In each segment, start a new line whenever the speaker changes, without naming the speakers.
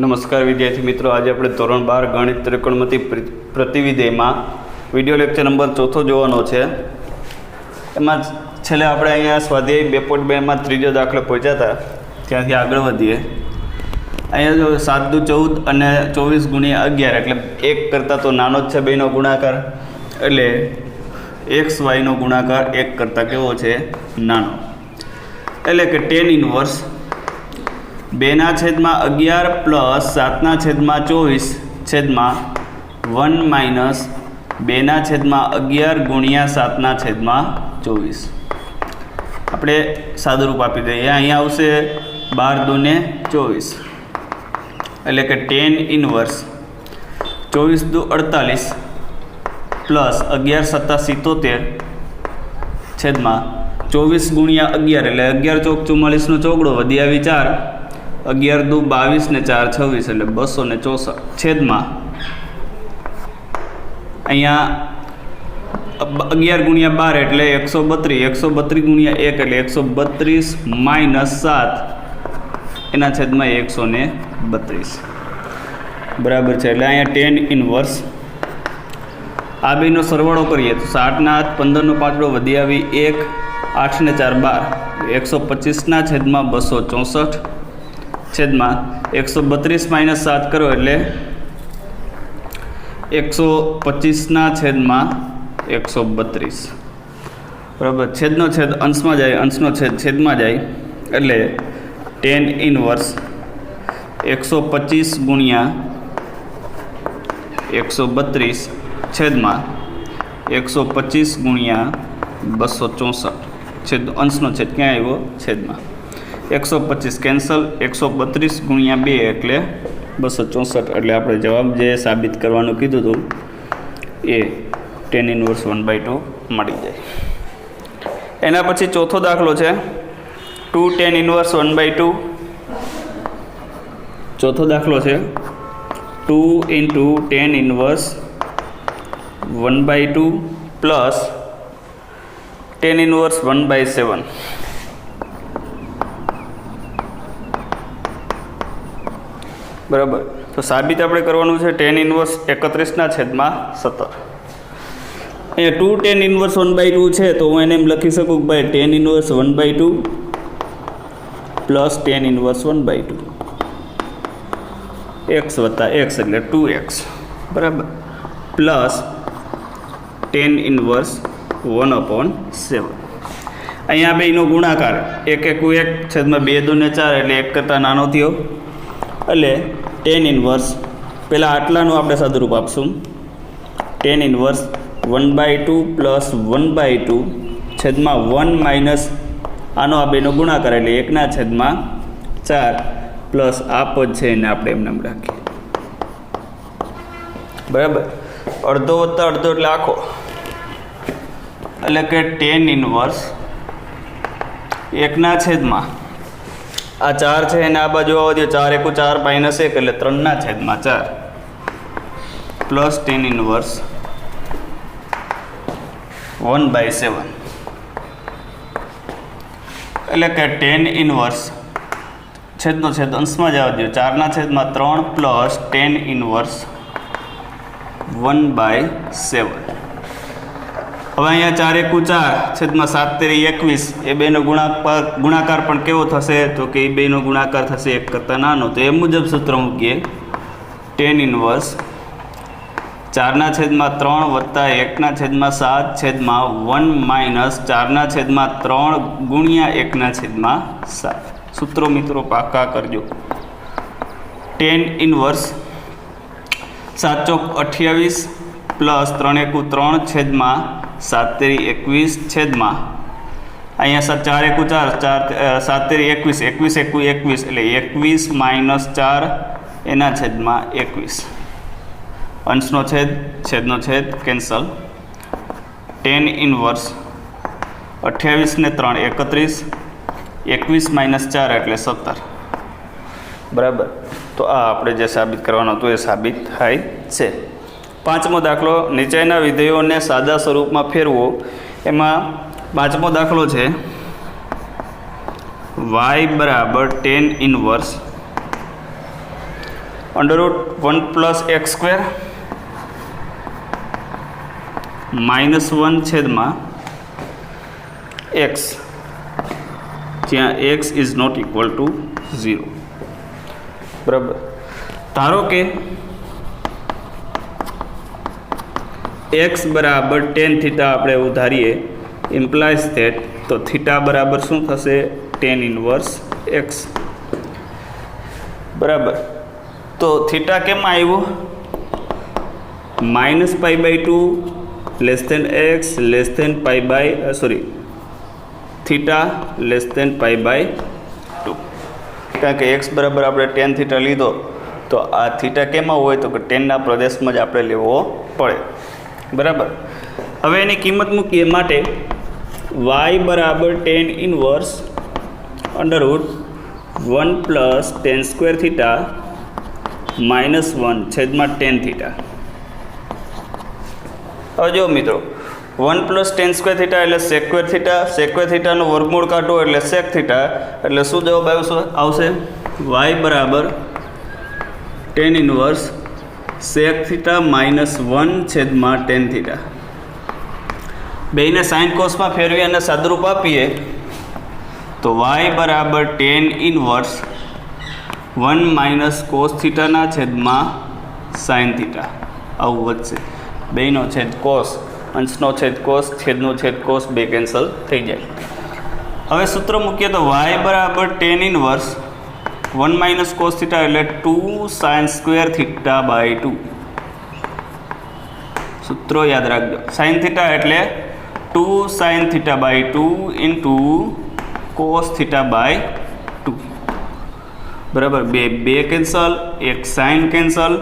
નમસ્કાર વિદ્યાર્થી મિત્રો, આજે આપણે ધોરણ 12 ગણિત ત્રિકોણમિતિ પ્રતિવિધેયમાં વિડીયો લેક્ચર નંબર 4 જોવાનો છે. એમાં છેલ્લે આપણે અહીંયા સ્વાધ્યાય 2.2માં ત્રીજો દાખલો પહોંચ્યા હતા, ત્યાંથી આગળ વધીએ. અહીંયા જો 7 દુ 14 અને 24 ગુણ્યા 11 એટલે 1 કરતાં તો નાનો જ છે બેનો ગુણાકાર, એટલે એક્સ વાયનો ગુણાકાર 1 કરતાં કેવો છે? નાનો. એટલે કે tan ઇન્વર્સ 2/11 પ્લસ 7/24 છેદમાં 1 માઇનસ 2/11 ગુણ્યા 7/24. આપણે સાદુરૂપ આપી દઈએ. અહીંયા આવશે 12 દુને 24, એટલે કે tan ઇન્વર્સ 24 દુ 48 પ્લસ 11 સત્તા 77 છેદમાં 24 ગુણ્યા 11 એટલે 11 ચોક 44નો ચોકડો વધી આવી 4, 11 દુ 22 ને 4 26 એટલે 264 છેદમાં અહીંયા 11 ગુણ્યા 12 એટલે 132, 132 ગુણ્યા 1 એટલે 132 માઇનસ 7 એના છેદમાં 132 બરાબર છે. એટલે અહીંયા tan ઇન્વર્સ આ બેનો સરવાળો કરીએ તો 7 15નો પાછળો વધી આવી 1, 8 ને 4 12, 125 છેદમાં 264 છેદમાં 132 માઇનસ 7 કરો એટલે 125 છેદમાં 132 બરાબર. છેદનો છેદ અંશમાં જાય, અંશનો છેદ છેદમાં જાય, એટલે tan ઇન્વર્સ 125 ગુણ્યા 132 છેદમાં 125 ગુણ્યા 264 છેદ અંશનો છેદ ક્યાં આવ્યો? છેદમાં 125 કેન્સલ, 132 ગુણ્યા 2 એટલે 264. એટલે આપણે જવાબ જે સાબિત કરવાનું કીધું હતું એ tan ઇન્વર્સ 1/2 મળી જાય. એના પછી ચોથો દાખલો છે 2 tan ઇન્વર્સ 1/2. ચોથો દાખલો છે 2 into tan inverse 1/2 plus tan inverse 1/7. બરાબર. તો સાબિત આપણે કરવાનું છે tan ઇન્વર્સ 31 છેદમાં 17. અહીંયા 2 tan ઇન્વર્સ 1/2 છે તો હું એને એમ લખી શકું કે ભાઈ tan inverse 1/2 plus tan inverse 1/2 x વત્તા x એટલે 2x બરાબર, પ્લસ tan ઇન્વર્સ 1/7. અહીંયા બેનો ગુણાકાર 1 1 1 છેદમાં 2 2 ને 4 એટલે 1 કરતાં નાનો થયો, એટલે tan ઇન્વર્સ પહેલાં આટલાનું આપણે સાદુરૂપ આપશું. tan ઇન્વર્સ 1/2 પ્લસ 1/2 છેદમાં 1 માઇનસ આનો આ બેનો ગુણાકાર એટલે 1/4 પ્લસ આ પદ છે એને આપણે એમને રાખીએ બરાબર. અડધો વત્તા અડધો એટલે આખો, એટલે કે tan ઇન્વર્સ 1/, આ 4 છે એને આ બાજુ આવવા દો, 4 × 4 માઇનસ 1 એટલે 3/4 પ્લસ tan ઇન્વર્સ 1/7. એટલે કે tan ઇન્વર્સ છેદનો છેદ અંશમાં જ આવવા દો, 4/3 પ્લસ tan ઇન્વર્સ 1/7. હવે અહીંયા 4 × 4 છેદમાં 7 × 21 એ બેનો ગુણાકાર પણ કેવો થશે? તો કે એ બેનો ગુણાકાર થશે 1 કરતાં નાનો. તો એ મુજબ સૂત્ર મૂકીએ tan ઇન્વર્સ 4/3 વત્તા 1/7 છેદમાં 1 માઇનસ 4/3 ગુણ્યા 1/7. સૂત્રો મિત્રો પાકા કરજો. tan ઇન્વર્સ 7 ચોક 28 પ્લસ 3 × 3 છેદમાં 7 × 21 છેદમાં અહીંયા 4 × 4 7 × 21 21 21 એટલે 21 માઇનસ 4 એના છેદમાં 21. અંશનો છેદ છેદનો છેદ કેન્સલ. tan ઇન્વર્સ 28 ને 3 31, 21 માઇનસ 4 એટલે 17 બરાબર. તો આ આપણે જે સાબિત કરવાનું હતું એ સાબિત થાય છે. પાંચમો દાખલો નીચેના વિધેયોને સાદા સ્વરૂપમાં ફેરવો. એમાં પાંચમો દાખલો છે y બરાબર tan inverse √1 plus X square -1 છેદમાં એક્સ, જ્યાં X is not equal to 0. બરાબર. ધારો કે એક્સ બરાબર tan થીટા આપણે એવું ધારીએ, ઇમ્પ્લાઇઝ ધેટ તો થીટા બરાબર શું થશે? tan inverse x. બરાબર. તો થીટા કેમ આવ્યું? -π/2 less than x less than theta less than π/2. કારણ કે એક્સ બરાબર આપણે tan થીટા લીધો, તો આ થીટા કેમાં હોય? તો કે ટેનના પ્રદેશમાં જ આપણે લેવો પડે. બરાબર. હવે એની કિંમત મૂકીએ માટે y બરાબર tan inverse √1 plus tan square theta -1 છેદમાં tan થીટા. હવે જો મિત્રો, 1 પ્લસ tan સ્ક્વેર થીટા એટલે સેક્વેર થીટા, સેક્વેર થીટાનું વર્ગમૂળ કાઢો એટલે સેક થીટા, એટલે શું જવાબ આવશે? y બરાબર tan ઇન્વર્સ સેક થીટા -1 છેદમાં tan થીટા. બેને સાઇન કોસમાં ફેરવી અને સાદરૂપ આપીએ તો y બરાબર tan ઇન્વર્સ 1 - cos થીટાના છેદમાં સાઇન થીટા આવું વધશે. બેનો છેદ કોસ, અંશનો છેદ કોસ, છેદનો છેદ કોસ, બે કેન્સલ થઈ જાય. હવે સૂત્ર મૂકીએ તો y બરાબર tan ઇન્વર્સ 1 - cos થીટા એટલે 2 sin સ્ક્વેર θ/2. સૂત્રો યાદ રાખજો. sin થીટા એટલે 2 sin θ/2 ઇન્ટુ cos θ/2. બરાબર. બે કેન્સલ, એક સાઇન કેન્સલ,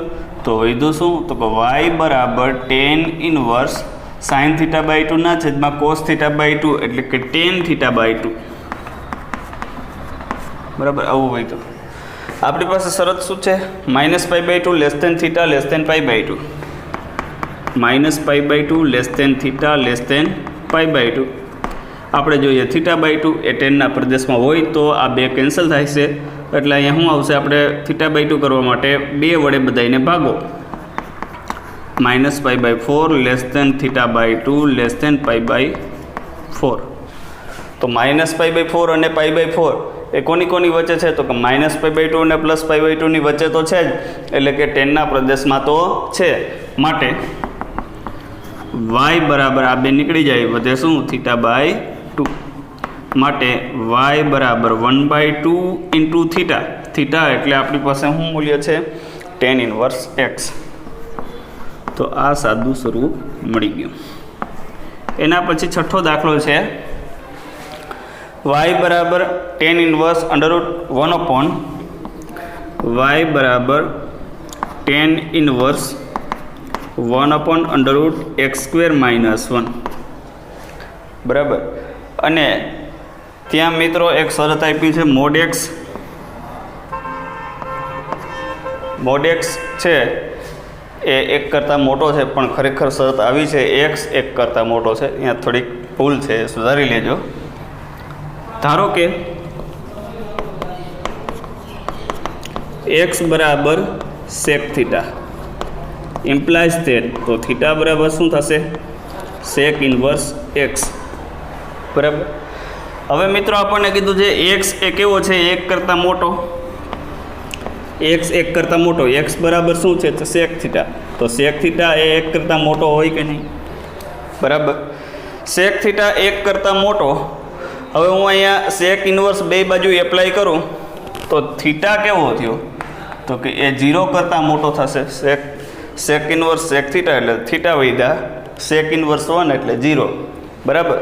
તો વધ્યું શું? તો કે y બરાબર tan ઇન્વર્સ sin θ/2 ના છેદમાં cos θ/2 એટલે કે tan θ/2. બરાબર. આવું હોય તો આપણી પાસે શરત શું છે? -π/2 less than theta less than π/2. -π/2 less than theta less than π/2. આપણે જોઈએ θ/2 એ ટેનના પ્રદેશમાં હોય તો આ બે કેન્સલ થાય છે, એટલે અહીંયા શું આવશે? આપણે θ/2 કરવા માટે 2 વડે બધાને ભાગો. -π/4 લેસ ધેન θ/2 લેસ ધેન π/4. તો -π/4 અને π/4 એ કોની વચ્ચે છે? તો કે -π/2 અને +π/2 ની વચ્ચે તો છે જ, એટલે કે ટેનના પ્રદેશમાં તો છે. માટે y બરાબર આ બે નીકળી જાય, વધે શું? θ/2. માટે y બરાબર 1/2 ઇન્ટુ થીટા. થીટા એટલે આપણી પાસે શું મૂલ્ય છે? tan inverse x. તો આ સાદું સ્વરૂપ મળી ગયું. એના પછી છઠ્ઠો દાખલો છે y બરાબર tan ઇન્વર્સ √1 y બરાબર tan ઇન્વર્સ 1/√x² -1. બરાબર. અને ત્યાં મિત્રો એક શરત આપી છે મોડ એક્સ છે એ 1 કરતાં મોટો છે, પણ ખરેખર શરત આવી છે x 1 કરતાં મોટો છે. અહીંયા થોડીક ભૂલ છે, સુધારી લેજો. ધારો કે x બરાબર sec થીટા ઇમ્પ્લાઇઝ ધેટ, તો થીટા બરાબર શું થશે? sec inverse x. બરાબર. હવે મિત્રો આપણને કીધું છે x એ કેવો છે? 1 કરતાં મોટો. x 1 કરતાં મોટો, x બરાબર શું છે? તો sec થીટા. તો sec થીટા એ 1 કરતાં મોટો હોય કે નહીં? બરાબર. sec થીટા 1 કરતાં મોટો. હવે હું અહીંયા sec ઇન્વર્સ બે બાજુ એપ્લાય કરું તો થીટા કેવો થયો? તો કે એ 0 કરતાં મોટો થશે. sec ઇન્વર્સ sec થીટા એટલે થીટા વધ્યા, sec ઇન્વર્સ 1 એટલે 0. બરાબર.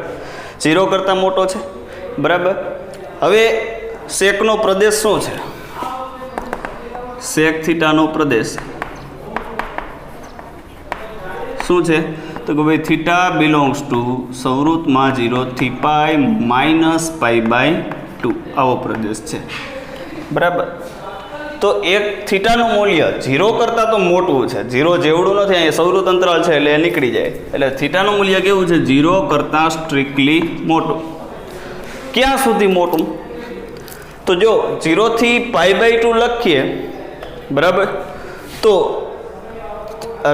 0 કરતાં મોટો છે. બરાબર. હવે સેકનો પ્રદેશ શું છે? sec થીટાનો પ્રદેશ શું છે? તો કે ભાઈ થીટા બિલોંગ્સ ટુ સંવૃતમાં 0 થી π -π/2 આવો પ્રદેશ છે. બરાબર. તો એક થીટાનું મૂલ્ય 0 કરતાં તો મોટું છે, 0 જેવડું નથી, અહીંયા સંવૃત અંતરાલ છે એટલે એ નીકળી જાય. એટલે થીટાનું મૂલ્ય કેવું છે? 0 કરતાં સ્ટ્રિક્ટલી મોટું. ક્યાં સુધી મોટું? તો જો 0 થી π/2 લખીએ, બરાબર, તો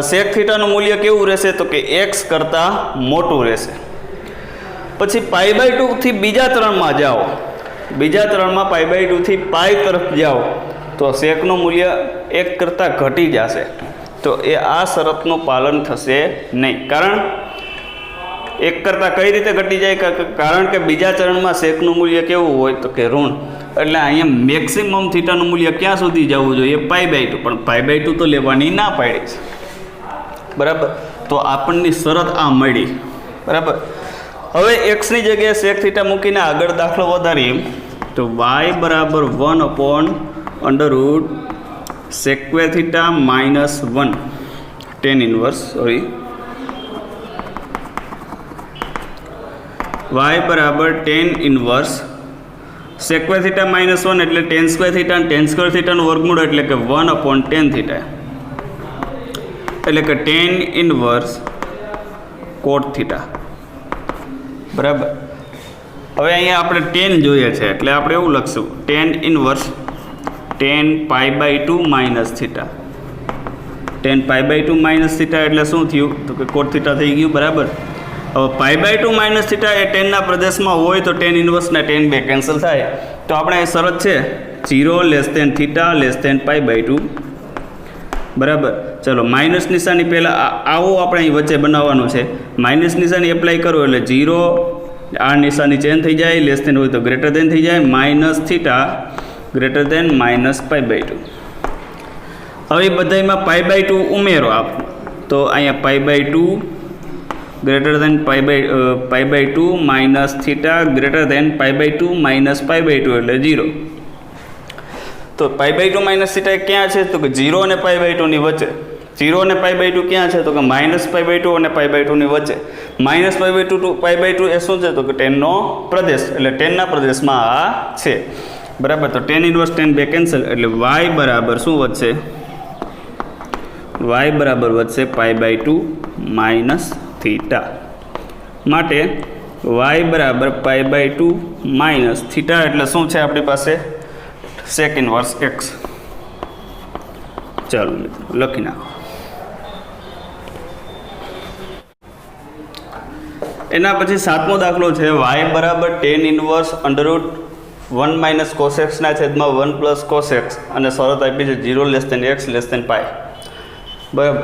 સેક થીટાનું મૂલ્ય કેવું રહેશે તો કે એક્સ કરતાં મોટું રહેશે. પછી π/2 થી બીજા ત્રણમાં જાઓ, બીજા ત્રણમાં π/2 થી પાઈ તરફ જાઓ તો સેકનું મૂલ્ય 1 કરતાં ઘટી જશે. તો એ આ શરતનું પાલન થશે નહીં. કારણ 1 કરતાં કઈ રીતે ઘટી જાય? કારણ કે બીજા ચરણમાં સેકનું મૂલ્ય કેવું હોય તો કે ઋણ. એટલે અહીંયા મેક્સિમમ થીટાનું મૂલ્ય ક્યાં સુધી જવું જોઈએ? π/2. પણ π/2 તો લેવાની ના પાડી છે. બરાબર. તો આપણને શરત આ મળી. બરાબર. હવે એક્સની જગ્યાએ સેક થીટા મૂકીને આગળ દાખલો વધારીએ તો y બરાબર 1/√sec² theta -1 tan inverse y બરાબર tan ઇન્વર્સ sec² થીટા -1 એટલે tan² થીટા, અને tan² થીટાનું વર્ગમૂળ એટલે કે 1/tan થીટા, એટલે કે tan ઇન્વર્સ cot થીટા. બરાબર. હવે અહીંયા આપણે tan જોઈએ છે એટલે આપણે એવું લખશું tan inverse tan π/2 minus theta. tan π/2 minus theta એટલે શું થયું તો કે cot થીટા થઈ ગયું. બરાબર. હવે π/2 માઇનસ થીટા એ ટેનના પ્રદેશમાં હોય તો tan ઇન્વર્સના tan બે કેન્સલ થાય. તો આપણે એ શરત છે 0 less than theta less than π/2. બરાબર. ચલો માઇનસ નિશાની પહેલાં આવું આપણે અહીં વચ્ચે બનાવવાનું છે. માઇનસ નિશાની એપ્લાય કરો એટલે 0 આ નિશાની ચેન્જ થઈ જાય, લેસ ધેન હોય તો ગ્રેટર ધેન થઈ જાય, minus theta greater than minus π/2. હવે બધામાં π/2 ઉમેરો આપ તો અહીંયા π/2 greater than π/2 minus theta greater than π/2 minus π/2 એટલે 0. તો π/2 માઇનસ થીટા ક્યાં છે તો કે 0 અને π/2 ની વચ્ચે. 0 અને π/2 ક્યાં છે તો કે માઇનસ π/2 અને π/2 ની વચ્ચે. માઇનસ π/2 ટુ π/2 એ શું છે તો કે ટેનનો પ્રદેશ, એટલે ટેનના પ્રદેશમાં આ છે. બરાબર. તો tan ઇન્વર્સ tan બે કેન્સલ એટલે y બરાબર શું વધશે? y બરાબર વધશે π/2 માઇનસ થીટા. માટે y બરાબર π/2 માઇનસ થીટા એટલે શું છે આપણી પાસે? Sec inverse X. ચાલો મિત્રો લખી નાખો. એના પછી સાતમો દાખલો છે y બરાબર tan inverse √1 minus cos x ના છેદમાં 1 પ્લસ cos x અને શરત આપી છે 0 less than x less than pi. બરાબર.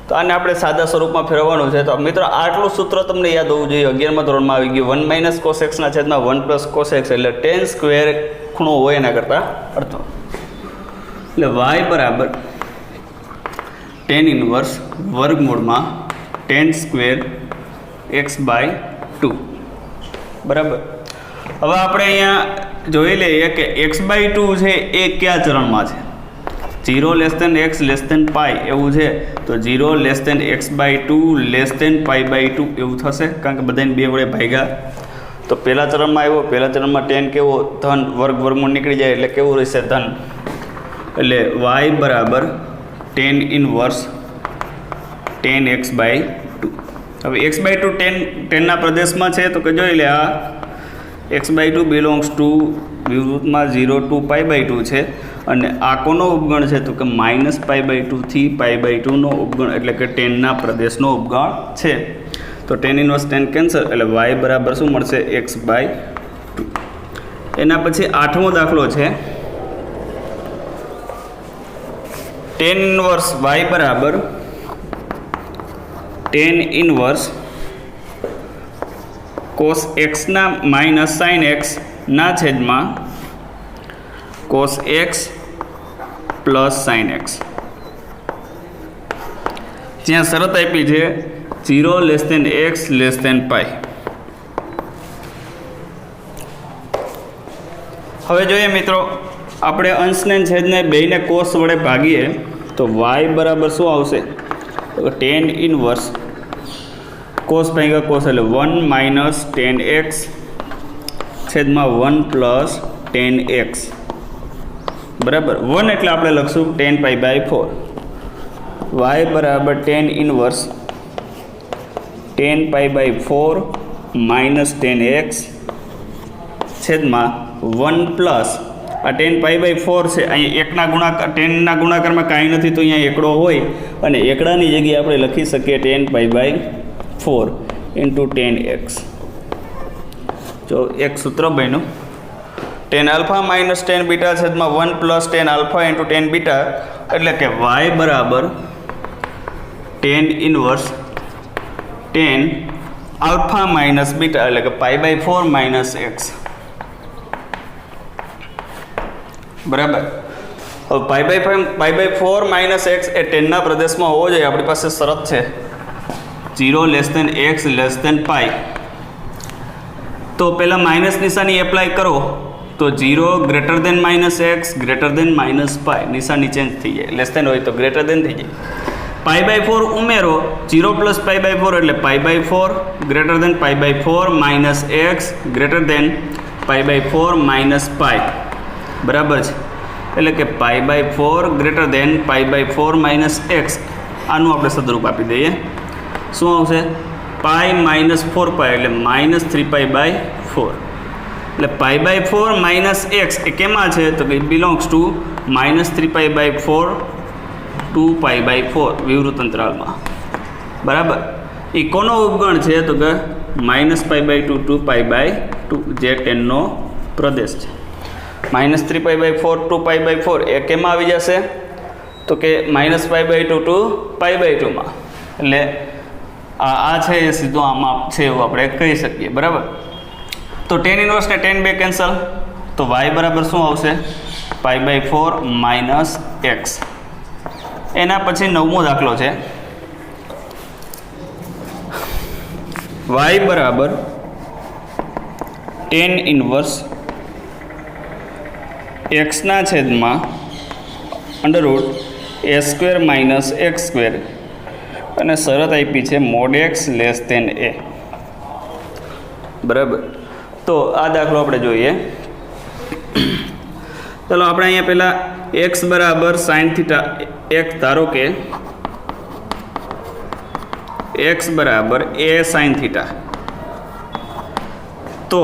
તો આને આપણે સાદા સ્વરૂપમાં ફેરવવાનું છે. તો મિત્રો આટલું સૂત્ર તમને યાદ હોવું જોઈએ. 11મા ધોરણમાં આવી ગયું. 1 માઇનસ cos x ના છેદમાં 1 પ્લસ cos x એટલે tan સ્ક્વેર ખૂણો હોય એના કરતાં અડધો. એટલે y બરાબર tan ઇન્વર્સ વર્ગમૂળમાં tan સ્ક્વેર x/2. બરાબર. હવે આપણે અહીંયા જોઈ લઈએ કે x/2 છે એ કયા ચરણમાં છે? 0 less than x less than pi એવું છે. તો 0 less than x/2 less than π/2 એવું થશે, કારણ કે બધાને 2 વડે ભાગ્યા. તો પહેલા ચરણમાં આવ્યો, પહેલા ચરણમાં tan કેવો ધન વર્ગમૂળ નીકળી જાય એટલે કેવું રહેશે? ધન. એટલે y બરાબર tan ઇન્વર્સ tan x/2. હવે x/2 ટેનના પ્રદેશમાં છે તો કે જોઈ લે આ x/2 બિલોંગ્સ ટુ વિવૃતમાં 0 ટુ π/2 છે અને આ કોનો ઉપગણ છે તો કે માઇનસ π/2 થી π/2 નો ઉપગણ એટલે કે ટેનના પ્રદેશનો ઉપગણ છે. તો tan ઇન્વર્સ tan કેન્સલ એટલે y બરાબર શું મળશે? x/2. એના પછી આઠમો દાખલો છે tan ઇન્વર્સ y બરાબર tan ઇન્વર્સ cos x ના માઇનસ sin x ના છેદમાં cos x plus sin x. જ્યાં શરત આપી છે 0 less than x less than pi. હવે જોઈએ મિત્રો આપણે અંશને છેદને બેયને cos વડે ભાગીએ તો y બરાબર શું આવશે? તો tan ઇન્વર્સ cos ભાગ્યા cos એટલે 1 માઇનસ tan x છેદમાં 1 પ્લસ tan x. બરાબર. 1 એટલે આપણે લખશું tan π/4. y બરાબર tan inverse tan π/4 minus tan x છેદમાં 1 પ્લસ આ ટેન પાઈ બાય 4 છે, અહીંયા એકના ગુણાકાર ટેનના ગુણાકારમાં કાંઈ નથી તો અહીંયા એકડો હોય અને એકડાની જગ્યાએ આપણે લખી શકીએ 10 પાઈ બાય 4 ઇન્ટુ 10x. જો એક સૂત્ર બન્યું tan alpha minus tan beta છેદમાં 1 plus tan alpha into tan beta, એટલે કે y બરાબર tan inverse tan alpha minus beta, એટલે કે પાઈ બાય 4 માઇનસ x. બરાબર. હવે પાઈ બાય 4 માઇનસ x એ ટેનના પ્રદેશમાં હોવો જોઈએ. આપણી પાસે શરત છે 0 less than x less than pi. તો પહેલાં માઇનસ નિશાની એપ્લાય કરો તો 0 greater than minus x greater than minus pi નિશાની ચેન્જ થઈ જાય, લેસ દેન હોય તો ગ્રેટર દેન થઈ જાય. પાઈ બાય 4 ઉમેરો, 0 પ્લસ પાઈ બાય 4 એટલે pi by 4 greater than pi by 4 minus x greater than pi by 4 minus pi. બરાબર છે. એટલે કે pi by 4 greater than pi by 4 minus X. આનું આપણે સદરૂપ આપી દઈએ. શું આવશે? પાઈ માઇનસ 4 પાઈ એટલે માઇનસ 3 પાઈ બાય 4. એટલે પાઈ બાય 4 માઇનસ એક્સ એ કેમાં છે તો કે belongs to minus 3 pi by 4 2 pi by 4 વિવૃત અંતરાલમાં. બરાબર. એ કોનો ઉપગણ છે તો કે minus pi by 2 2 pi by 2 જે ટેનનો પ્રદેશ છે. Minus 3 pi by 4 2 pi by 4 એ કેમાં આવી જશે તો કે minus pi by 2 2 pi by 2માં. એટલે આ છે એ સીધો આમાં છે એવું આપણે કહી શકીએ. બરાબર. તો ટેન ઇનવર્સ ને ટેન બે કેન્સલ, તો y બરાબર શું આવશે? Pi by 4 minus X. એના પછી 9મો દાખલો છે. y બરાબર ટેન ઇનવર્સ એક્સના છેદમાં અંડરરૂટ એ સ્ક્વેર માઇનસ એક્સ સ્ક્વેર, અને શરત આપી છે મોડ એક્સ લેસ દેન એ. બરાબર. તો આ દાખલો આપણે જોઈએ. ચાલો આપણે અહીંયા પહેલાં એક્સ બરાબર સાઇન થીટા એક ધારો કે એક્સ બરાબર એ સાઇન થીટા, તો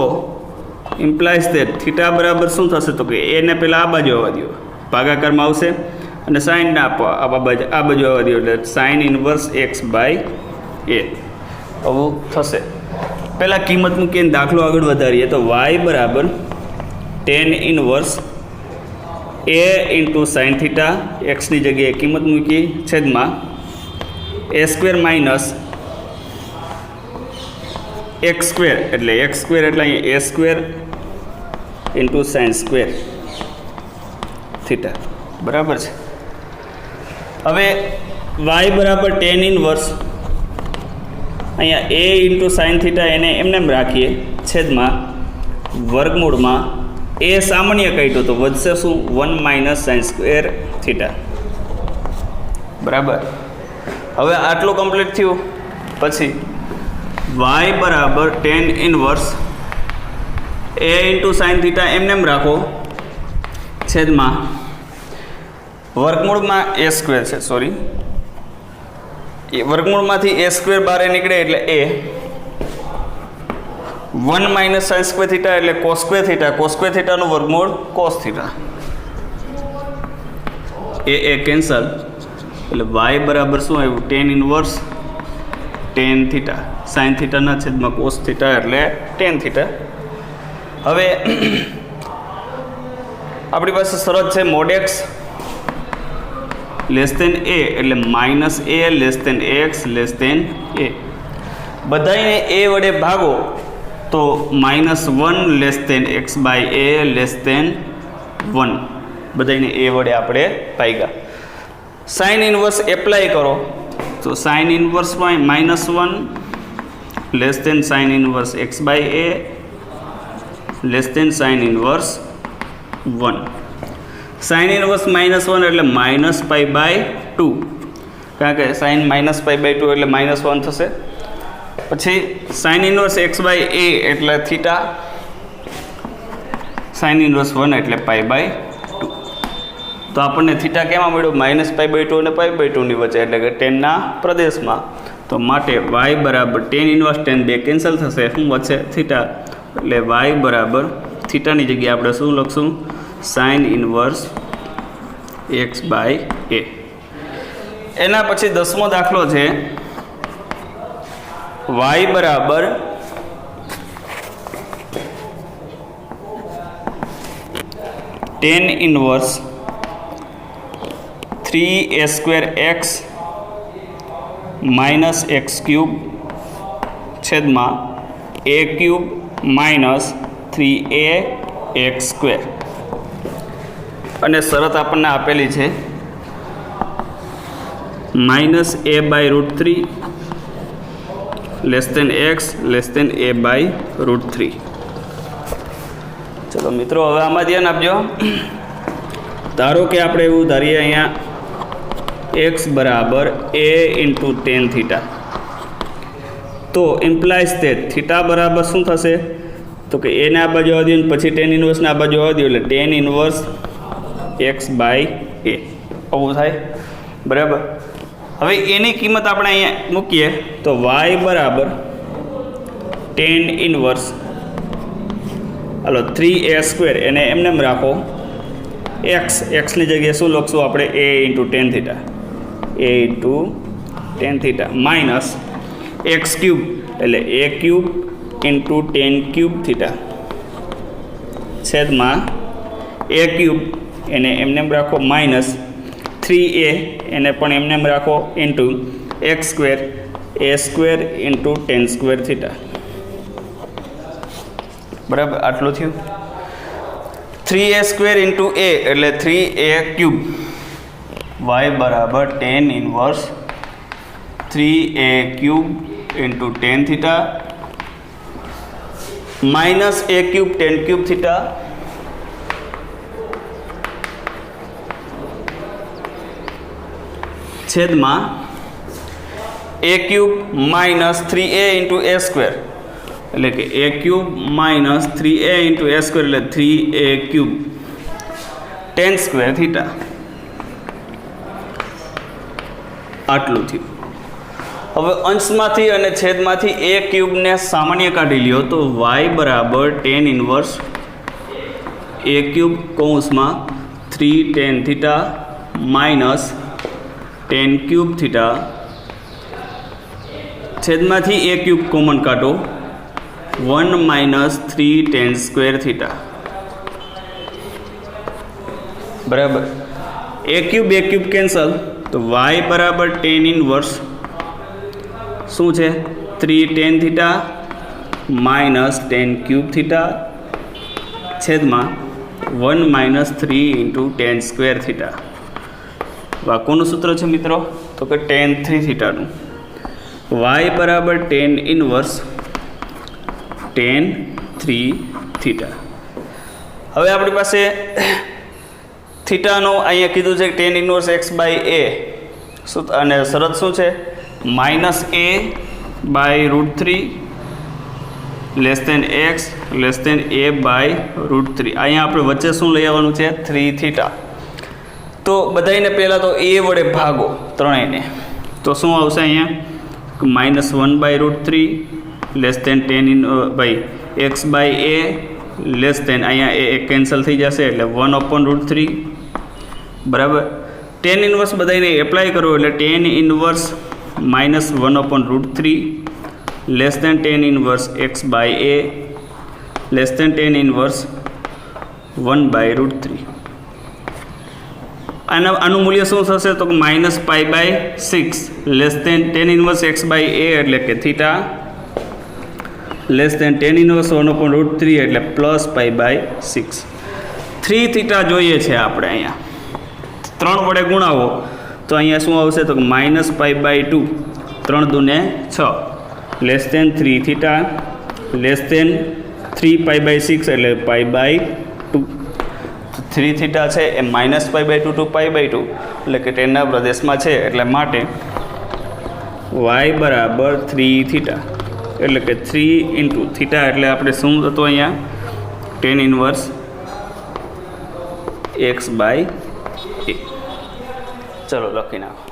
ઇમ્પ્લાઇઝ દેટ થીટા બરાબર શું થશે તો કે એને પહેલાં આ બાજુ આવવા દો, ભાગાકારમાં આવશે, અને સાઇનને આપો આ બાજુ આવવા દો, એટલે સાઇન ઇનવર્સ એક્સ બાય એ આવું થશે. પહેલાં કિંમત મૂકીને દાખલો આગળ વધારીએ તો y બરાબર tan inverse a into sine theta, એક્સની જગ્યાએ કિંમત મૂકી, છેદમાં a square minus x square, એટલે એક્સ સ્ક્વેર એટલે અહીંયા a square into sine square theta. બરાબર છે. હવે y બરાબર ટેન ઇનવર્સ અહીંયા એ ઇન્ટુ સાઇન થીટા એને એમને રાખીએ, છેદમાં વર્ગમૂળમાં એ સામાન્ય કાઢ્યું તો વધશે શું? 1 માઇનસ સાઇન સ્ક્વેર થીટા. બરાબર. હવે આટલું કમ્પ્લીટ થયું પછી y બરાબર tan inverse a into sine theta એમને રાખો, છેદમાં વર્ગમૂળમાં એ સ્ક્વેર છે, સોરી એ વર્ગમૂળમાંથી એ સ્ક્વેર બહાર નીકળે એટલે એ 1 માઇનસ સાઇન સ્ક્વેર થીટા એટલે cos square theta, cos square થીટાનું વર્ગમૂળ કોસ થીટા, એ કેન્સલ. એટલે y બરાબર શું આવ્યું? Tan inverse tan theta, sine થીટાના છેદમાં કોસ થીટા એટલે ટેન થીટા. હવે આપણી પાસે શરત છે મોડ એક્સ લેસ દેન એ, એટલે minus a less than x less than a. બધાને એ વડે ભાગો તો -1 less than x by a less than 1. બધાને એ વડે આપણે ભાગ્યા. સાઇન ઇનવર્સ એપ્લાય કરો તો સાઇન ઇનવર્સમાં -1 less than sine inverse x by a less than sine inverse 1. Sine inverse -1 એટલે -પાઈ બાય 2, કારણ કે સાઇન -પાઈ બાય 2 એટલે -1 થશે. પછી સાઇન ઇનવર્સ એક્સ બાય એ એટલે થીટા, સાઇન ઇનવર્સ 1 એટલે પાઈ બાય 2. તો આપણને થીટા કેમાં મળ્યો? -પાઈ બાય 2 અને પાઈ બાય 2ની વચ્ચે, એટલે કે ટેનના પ્રદેશમાં. તો માટે y બરાબર ટેન ઇનવર્સ ટેન બે કેન્સલ થશે, શું વધશે? થીટા. એટલે y બરાબર થીટાની જગ્યાએ આપણે શું લખશું? સાઇન ઇન્વર્સ એક્સ બાય એ. એના પછી 10મો દાખલો છે y બરાબર tan inverse 3a² x minus x cube છેદમાં a³ માઇનસ 3ax². અને શરત આપણને આપેલી છે -a/√3 x a/√3. ચલો મિત્રો, હવે આમાં ધ્યાન આપજો. ધારો કે આપણે એવું ધારીએ અહીંયા x બરાબર a × tan θ, તો ઇમ્પ્લાઇઝ તે થીટા બરાબર શું થશે? તો કે એને આ બાજુ આવવા દો, પછી tan ઇન્વર્સને આ બાજુ આવવા દો, એટલે tan ઇન્વર્સ x/a આવું થાય. બરાબર. હવે એની કિંમત આપણે અહીંયા મૂકીએ તો y બરાબર tan ઇન્વર્સ 3a² એને એમને રાખો, એક્સની જગ્યાએ શું લખશું આપણે? a × tan θ માઇનસ x³ એટલે a³ × tan³ છેદમાં a³ એને એમને રાખો માઇનસ 3a એને પણ એમને રાખો ઇન્ટુ x² a² × tan²θ. બરાબર, આટલું થયું. 3a² × a એટલે 3a³ y બરાબર tan inverse 3a³ × tan θ minus a³ tan³ છેદમાં a³ માઇનસ 3a × a² એટલે કે a³ માઇનસ 3a × a² એટલે 3a³ tan²θ. આટલું થયું. હવે અંશમાંથી અને છેદમાંથી a³ ને સામાન્ય કાઢી લ્યો તો y બરાબર tan ઇન્વર્સ a³ કૌંસમાં 3 tan θ minus tan³ છેદમાંથી a³ common કાઢો 1 માઇનસ 3 tan²θ. બરાબર. a³ કેન્સલ તો y બરાબર tan ઇન્વર્સ શું છે? 3 tan θ માઇનસ tan³ છેદમાં 1 માઇનસ 3 × tan²θ. કોનું સૂત્ર છે મિત્રો? તો કે tan3θ નું. y બરાબર tan ઇન્વર્સ tan3θ. હવે આપણી પાસે થીટાનો અહીંયા કીધું છે tan ઇન્વર્સ x/a અને શરત શું છે? -a/√3 x a/√3. અહીંયા આપણે વચ્ચે શું લઈ આવવાનું છે? 3θ. તો બધાને પહેલાં તો a વડે ભાગો ત્રણેયને, તો શું આવશે અહીંયા? -1/√3 x/a અહીંયા એ કેન્સલ થઈ જશે એટલે 1/√3. બરાબર. tan ઇન્વર્સ બધાને એપ્લાય કરો એટલે tan inverse -1/√3 tan inverse x/a tan inverse 1/√3. આનું મૂલ્ય શું થશે? તો -π/6 tan ઇન્વર્સ x/a એટલે કે થીટા tan ઇન્વર્સ 1/√3 એટલે +π/6. 3θ જોઈએ છે આપણે. અહીંયા 3 વડે ગુણાવો તો અહીંયા શું આવશે? તો -π/2 3 દુને 6 3θ <3π/6 એટલે π/2. 3θ છે એ -π/2 to π/2 એટલે કે ટેનના પ્રદેશમાં છે, એટલે માટે y બરાબર 3θ એટલે કે 3 × θ એટલે આપણે શું હતું અહીંયા? tan inverse x/a. ચલો લખી નાખો.